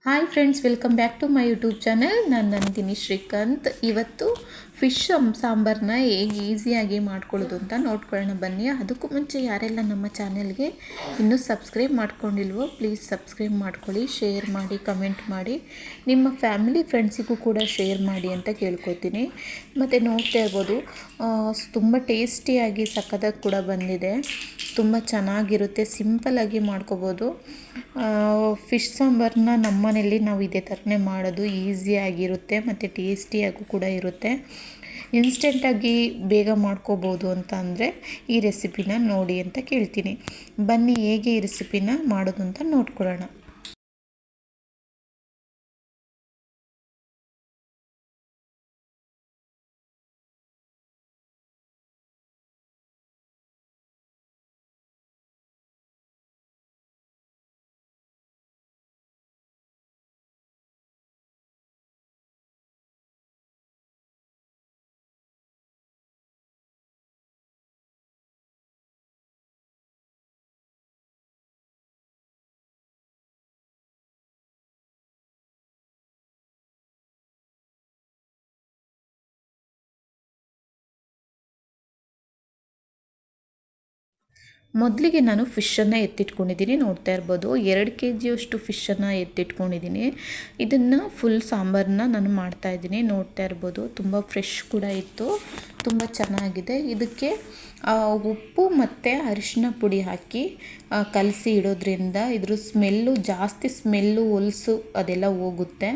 Hi friends, welcome back to my YouTube channel. ನಾನು ನಂದಿನಿ ಶ್ರೀಕಾಂತ್. ಇವತ್ತು fish ಸಾಂಬಾರನ್ನ ಹೇಗೆ ಈಸಿಯಾಗಿ ಮಾಡ್ಕೊಳ್ಳೋದು ಅಂತ ನೋಡ್ಕೊಳ್ಳೋಣ ಬನ್ನಿ. ಅದಕ್ಕೂ ಮುಂಚೆ ಯಾರೆಲ್ಲ ನಮ್ಮ ಚಾನಲ್ಗೆ ಇನ್ನೂ ಸಬ್ಸ್ಕ್ರೈಬ್ ಮಾಡ್ಕೊಂಡಿಲ್ವೋ ಪ್ಲೀಸ್ ಸಬ್ಸ್ಕ್ರೈಬ್ ಮಾಡ್ಕೊಳ್ಳಿ, ಶೇರ್ ಮಾಡಿ, ಕಮೆಂಟ್ ಮಾಡಿ, ನಿಮ್ಮ ಫ್ಯಾಮಿಲಿ ಫ್ರೆಂಡ್ಸಿಗೂ ಕೂಡ ಶೇರ್ ಮಾಡಿ ಅಂತ ಕೇಳ್ಕೊತೀನಿ. ಮತ್ತು ನೋಡ್ತಾ ಇರ್ಬೋದು, ತುಂಬ ಟೇಸ್ಟಿಯಾಗಿ ಸಕ್ಕತ್ತಾಗಿ ಕೂಡ ಬಂದಿದೆ. ತುಂಬ ಚೆನ್ನಾಗಿರುತ್ತೆ, ಸಿಂಪಲ್ಲಾಗಿ ಮಾಡ್ಕೋಬೋದು. ಫಿಶ್ ಸಾಂಬಾರನ್ನ ನಮ್ಮ ಮನೇಲಿ ನಾವು ಇದೇ ಥರನೇ ಮಾಡೋದು. ಈಸಿಯಾಗಿರುತ್ತೆ ಮತ್ತು ಟೇಸ್ಟಿಯಾಗೂ ಕೂಡ ಇರುತ್ತೆ. ಇನ್ಸ್ಟೆಂಟಾಗಿ ಬೇಗ ಮಾಡ್ಕೋಬೋದು ಅಂತ ಅಂದರೆ ಈ ರೆಸಿಪಿನ ನೋಡಿ ಅಂತ ಕೇಳ್ತೀನಿ. ಬನ್ನಿ ಹೇಗೆ ಈ ರೆಸಿಪಿನ ಮಾಡೋದು ಅಂತ ನೋಡ್ಕೊಳ್ಳೋಣ. ಮೊದಲಿಗೆ ನಾನು ಫಿಶನ್ನು ಎತ್ತಿಟ್ಕೊಂಡಿದ್ದೀನಿ. ನೋಡ್ತಾ ಇರ್ಬೋದು, 2 kg ಫಿಶನ್ನು ಎತ್ತಿಟ್ಕೊಂಡಿದ್ದೀನಿ. ಇದನ್ನು ಫುಲ್ ಸಾಂಬಾರನ್ನ ನಾನು ಮಾಡ್ತಾಯಿದ್ದೀನಿ. ನೋಡ್ತಾ ಇರ್ಬೋದು, ತುಂಬ ಫ್ರೆಶ್ ಕೂಡ ಇತ್ತು, ತುಂಬ ಚೆನ್ನಾಗಿದೆ. ಇದಕ್ಕೆ ಉಪ್ಪು ಮತ್ತು ಅರಿಶಿನ ಪುಡಿ ಹಾಕಿ ಕಲಸಿ ಇಡೋದ್ರಿಂದ ಇದ್ರ ಜಾಸ್ತಿ ಸ್ಮೆಲ್ಲು, ಹೊಲಸು ಅದೆಲ್ಲ ಹೋಗುತ್ತೆ.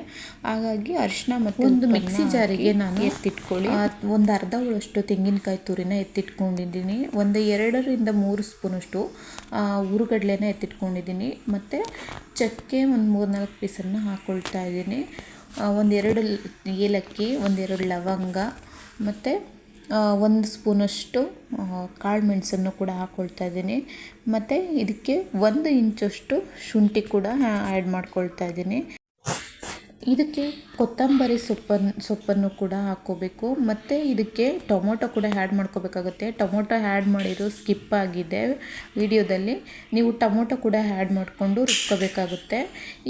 ಹಾಗಾಗಿ ಅರಿಶಿನ ಮತ್ತು ಒಂದು ಮಿಕ್ಸಿ ಜಾರಿಗೆ ನಾನು ಎತ್ತಿಟ್ಕೊಳ್ಳಿ. ಒಂದು ಅರ್ಧ ಹೋಳಷ್ಟು ತೆಂಗಿನಕಾಯಿ ತುರಿನ ಎತ್ತಿಟ್ಕೊಂಡಿದ್ದೀನಿ. ಒಂದು 2-3 ಸ್ಪೂನಷ್ಟು ಹುರುಗಡ್ಲೆನ ಎತ್ತಿಟ್ಕೊಂಡಿದ್ದೀನಿ. ಮತ್ತು ಚಕ್ಕೆ ಒಂದು 3-4 ಪೀಸನ್ನು ಹಾಕ್ಕೊಳ್ತಾ ಇದ್ದೀನಿ. 1-2 ಏಲಕ್ಕಿ, 1-2 ಲವಂಗ ಮತ್ತು 1 ಸ್ಪೂನಷ್ಟು ಕಾಳು ಮೆಣಸನ್ನು ಕೂಡ ಹಾಕ್ಕೊಳ್ತಾ ಇದ್ದೀನಿ. ಮತ್ತು ಇದಕ್ಕೆ 1 ಇಂಚಷ್ಟು ಶುಂಠಿ ಕೂಡ ಆ್ಯಡ್ ಮಾಡ್ಕೊಳ್ತಾ ಇದ್ದೀನಿ. ಇದಕ್ಕೆ ಕೊತ್ತಂಬರಿ ಸೊಪ್ಪನ್ನು ಕೂಡ ಹಾಕ್ಕೋಬೇಕು. ಮತ್ತು ಇದಕ್ಕೆ ಟೊಮೊಟೊ ಕೂಡ ಆ್ಯಡ್ ಮಾಡ್ಕೋಬೇಕಾಗುತ್ತೆ. ಟೊಮೊಟೊ ಆ್ಯಡ್ ಮಾಡಿರೋ ಸ್ಕಿಪ್ ಆಗಿದೆ ವಿಡಿಯೋದಲ್ಲಿ. ನೀವು ಟೊಮೊಟೊ ಕೂಡ ಆ್ಯಡ್ ಮಾಡಿಕೊಂಡು ರುಬ್ಕೋಬೇಕಾಗುತ್ತೆ.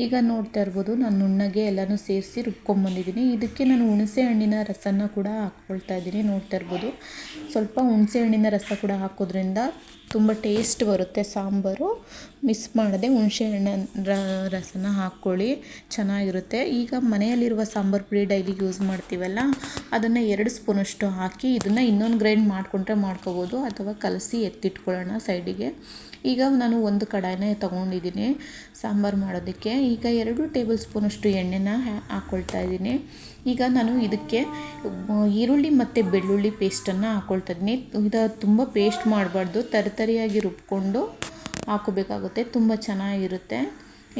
ಈಗ ನೋಡ್ತಾ ಇರ್ಬೋದು, ನಾನು ನುಣ್ಣಗೆ ಎಲ್ಲನೂ ಸೇರಿಸಿ ರುಬ್ಕೊಂಬಂದಿದ್ದೀನಿ. ಇದಕ್ಕೆ ನಾನು ಹುಣಸೆ ಹಣ್ಣಿನ ರಸನ ಕೂಡ ಹಾಕ್ಕೊಳ್ತಾ ಇದ್ದೀನಿ. ನೋಡ್ತಾ ಇರ್ಬೋದು, ಸ್ವಲ್ಪ ಹುಣಸೆ ಹಣ್ಣಿನ ರಸ ಕೂಡ ಹಾಕೋದ್ರಿಂದ ತುಂಬ ಟೇಸ್ಟ್ ಬರುತ್ತೆ ಸಾಂಬಾರು. ಮಿಸ್ ಮಾಡದೆ ಹುಣಸೆ ಹಣ್ಣಿನ ರಸನ ಹಾಕ್ಕೊಳ್ಳಿ, ಚೆನ್ನಾಗಿರುತ್ತೆ. ಈಗ ಮನೆಯಲ್ಲಿರುವ ಸಾಂಬಾರು ಪುಡಿ ಡೈಲಿ ಯೂಸ್ ಮಾಡ್ತೀವಲ್ಲ, ಅದನ್ನು 2 ಸ್ಪೂನಷ್ಟು ಹಾಕಿ ಇದನ್ನು ಇನ್ನೊಂದು ಗ್ರೈಂಡ್ ಮಾಡಿಕೊಂಡ್ರೆ ಮಾಡ್ಕೋಬೋದು, ಅಥವಾ ಕಲಸಿ ಎತ್ತಿಟ್ಕೊಳ್ಳೋಣ ಸೈಡಿಗೆ. ಈಗ ನಾನು ಒಂದು ಕಡಾಯಿನ ತೊಗೊಂಡಿದ್ದೀನಿ ಸಾಂಬಾರು ಮಾಡೋದಕ್ಕೆ. ಈಗ 2 ಟೇಬಲ್ ಸ್ಪೂನಷ್ಟು ಎಣ್ಣೆನ ಹಾಕ್ಕೊಳ್ತಾ ಇದ್ದೀನಿ. ಈಗ ನಾನು ಇದಕ್ಕೆ ಈರುಳ್ಳಿ ಮತ್ತು ಬೆಳ್ಳುಳ್ಳಿ ಪೇಸ್ಟನ್ನು ಹಾಕ್ಕೊಳ್ತಾ ಇದ್ದೀನಿ. ಇದು ತುಂಬ ಪೇಸ್ಟ್ ಮಾಡಬಾರ್ದು, ತರಿಯಾಗಿ ರುಬ್ಕೊಂಡು ಹಾಕೋಬೇಕಾಗುತ್ತೆ, ತುಂಬ ಚೆನ್ನಾಗಿರುತ್ತೆ.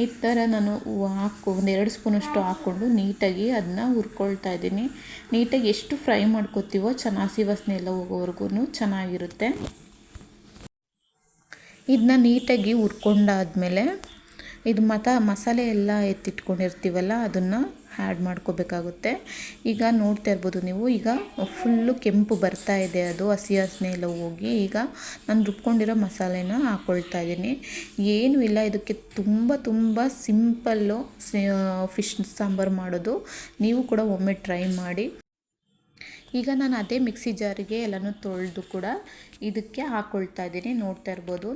ಈ ಥರ ನಾನು 1-2 ಸ್ಪೂನಷ್ಟು ಹಾಕ್ಕೊಂಡು ನೀಟಾಗಿ ಅದನ್ನ ಹುರ್ಕೊಳ್ತಾ ಇದ್ದೀನಿ. ನೀಟಾಗಿ ಎಷ್ಟು ಫ್ರೈ ಮಾಡ್ಕೊತೀವೋ ಹಸಿ ವಾಸನೆ ಎಲ್ಲ ಹೋಗೋವರೆಗೂ ಚೆನ್ನಾಗಿರುತ್ತೆ. ಇದನ್ನ ನೀಟಾಗಿ ಹುರ್ಕೊಂಡಾದ್ಮೇಲೆ ಇದು ಮಸಾಲೆ ಎಲ್ಲ ಎತ್ತಿಟ್ಕೊಂಡಿರ್ತೀವಲ್ಲ ಅದನ್ನು ಆ್ಯಡ್ ಮಾಡ್ಕೋಬೇಕಾಗುತ್ತೆ. ಈಗ ನೋಡ್ತಾ ಇರ್ಬೋದು ನೀವು, ಈಗ ಫುಲ್ಲು ಕೆಂಪು ಬರ್ತಾ ಇದೆ, ಅದು ಹಸಿ ವಾಸನೆ ಎಲ್ಲ ಹೋಗಿ. ಈಗ ನಾನು ರುಬ್ಕೊಂಡಿರೋ ಮಸಾಲೆನ ಹಾಕ್ಕೊಳ್ತಾ ಇದ್ದೀನಿ. ಏನೂ ಇಲ್ಲ, ಇದಕ್ಕೆ ತುಂಬ ಸಿಂಪಲ್ಲು ಫಿಶ್ ಸಾಂಬಾರು ಮಾಡೋದು. ನೀವು ಕೂಡ ಒಮ್ಮೆ ಟ್ರೈ ಮಾಡಿ. ಈಗ ನಾನು ಅದೇ ಮಿಕ್ಸಿ ಜಾರಿಗೆ ಎಲ್ಲನೂ ತೊಳೆದು ಕೂಡ ಇದಕ್ಕೆ ಹಾಕ್ಕೊಳ್ತಾ ಇದ್ದೀನಿ. ನೋಡ್ತಾ ಇರ್ಬೋದು,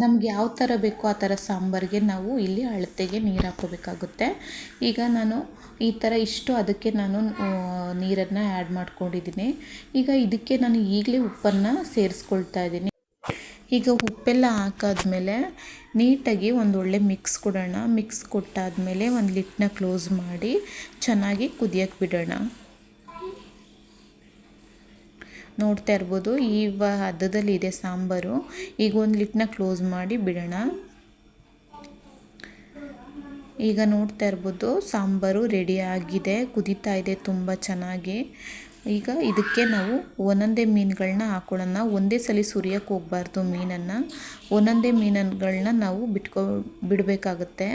ನಮ್ಗೆ ಯಾವ ಥರ ಬೇಕೋ ಆ ಥರ ಸಾಂಬಾರಿಗೆ ನಾವು ಇಲ್ಲಿ ಅಳತೆಗೆ ನೀರು ಹಾಕ್ಕೋಬೇಕಾಗುತ್ತೆ. ಈಗ ನಾನು ಈ ಥರ ಅದಕ್ಕೆ ನಾನು ನೀರನ್ನು ಆ್ಯಡ್ ಮಾಡ್ಕೊಂಡಿದ್ದೀನಿ. ಈಗ ಇದಕ್ಕೆ ನಾನು ಈಗಲೇ ಉಪ್ಪನ್ನು ಸೇರಿಸ್ಕೊಳ್ತಾ ಇದ್ದೀನಿ. ಈಗ ಉಪ್ಪೆಲ್ಲ ಹಾಕಾದ್ಮೇಲೆ ನೀಟಾಗಿ ಒಂದು ಒಳ್ಳೆ ಮಿಕ್ಸ್ ಕೊಡೋಣ. ಮಿಕ್ಸ್ ಕೊಟ್ಟಾದಮೇಲೆ ಒಂದು ಲಿಡ್ನ ಕ್ಲೋಸ್ ಮಾಡಿ ಚೆನ್ನಾಗಿ ಕುದಿಯೋಕ್ಕೆ ಬಿಡೋಣ. ನೋಡ್ತಾ ಇರ್ಬೋದು, ಈ ಹದದಲ್ಲಿ ಇದೆ ಸಾಂಬಾರು. ಈಗ ಒಂದು ಲಿಡ್ನ ಕ್ಲೋಸ್ ಮಾಡಿ ಬಿಡೋಣ. ಈಗ ನೋಡ್ತಾ ಇರ್ಬೋದು, ಸಾಂಬಾರು ರೆಡಿ ಆಗಿದೆ, ಕುದೀತಾ ಇದೆ ತುಂಬ ಚೆನ್ನಾಗಿ. ಈಗ ಇದಕ್ಕೆ ನಾವು ಒಂದೊಂದೇ ಮೀನುಗಳನ್ನ ಹಾಕೊಳ್ಳೋಣ. ಒಂದೇ ಸಲ ಸುರಿಯೋಕ್ಕೆ ಹೋಗಬಾರ್ದು ಮೀನನ್ನು. ಒಂದೊಂದೇ ಮೀನುಗಳನ್ನ ನಾವು ಬಿಡಬೇಕಾಗುತ್ತೆ.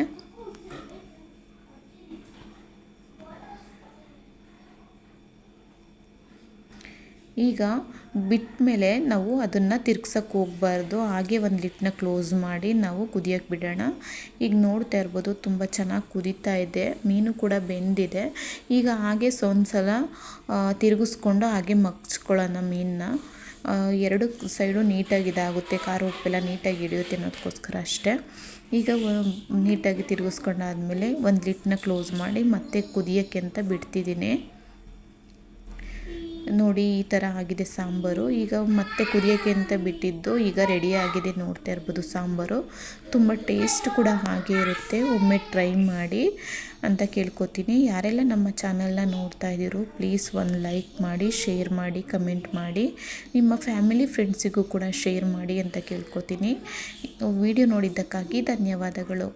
ಈಗ ಬಿಟ್ಟ ಮೇಲೆ ನಾವು ಅದನ್ನು ತಿರ್ಗ್ಸೋಕ್ಕೆ ಹೋಗಬಾರ್ದು. ಹಾಗೆ ಒಂದು ಲಿಡ್ನ ಕ್ಲೋಸ್ ಮಾಡಿ ನಾವು ಕುದಿಯೋಕ್ಕೆ ಬಿಡೋಣ. ಈಗ ನೋಡ್ತಾ ಇರ್ಬೋದು ತುಂಬ ಚೆನ್ನಾಗಿ ಕುದೀತಾ ಇದೆ, ಮೀನು ಕೂಡ ಬೆಂದಿದೆ. ಈಗ ಹಾಗೆ ಒಂದು ಸಲ ತಿರುಗಿಸ್ಕೊಂಡು ಹಾಗೆ ಮಗ್ಚ್ಕೊಳ್ಳೋಣ ಮೀನನ್ನ. ಎರಡು ಸೈಡು ನೀಟಾಗಿ ಇದಾಗುತ್ತೆ, ಖಾರ ಉಪ್ಪೆಲ್ಲ ನೀಟಾಗಿ ಹಿಡಿಯುತ್ತೆ ಅನ್ನೋದಕ್ಕೋಸ್ಕರ ಅಷ್ಟೇ. ಈಗ ನೀಟಾಗಿ ತಿರುಗಿಸ್ಕೊಂಡಾದ್ಮೇಲೆ ಒಂದು ಲಿಡ್ನ ಕ್ಲೋಸ್ ಮಾಡಿ ಮತ್ತೆ ಕುದಿಯೋಕ್ಕೆ ಅಂತ ಬಿಡ್ತಿದ್ದೀನಿ. ನೋಡಿ ಈ ಥರ ಆಗಿದೆ ಸಾಂಬಾರು. ಈಗ ಮತ್ತೆ ಕುದಿಯೋಕ್ಕೆ ಅಂತ ಬಿಟ್ಟಿದ್ದು ಈಗ ರೆಡಿ ಆಗಿದೆ. ನೋಡ್ತಾ ಇರ್ಬೋದು ಸಾಂಬಾರು ತುಂಬ ಟೇಸ್ಟ್ ಕೂಡ ಹಾಗೆ ಇರುತ್ತೆ. ಒಮ್ಮೆ ಟ್ರೈ ಮಾಡಿ ಅಂತ ಕೇಳ್ಕೊತೀನಿ. ಯಾರೆಲ್ಲ ನಮ್ಮ ಚಾನಲ್ನ ನೋಡ್ತಾ ಇದ್ದೀರೋ ಪ್ಲೀಸ್ ಒಂದು ಲೈಕ್ ಮಾಡಿ, ಶೇರ್ ಮಾಡಿ, ಕಮೆಂಟ್ ಮಾಡಿ, ನಿಮ್ಮ ಫ್ಯಾಮಿಲಿ ಫ್ರೆಂಡ್ಸಿಗೂ ಕೂಡ ಶೇರ್ ಮಾಡಿ ಅಂತ ಕೇಳ್ಕೊತೀನಿ. ವಿಡಿಯೋ ನೋಡಿದ್ದಕ್ಕಾಗಿ ಧನ್ಯವಾದಗಳು.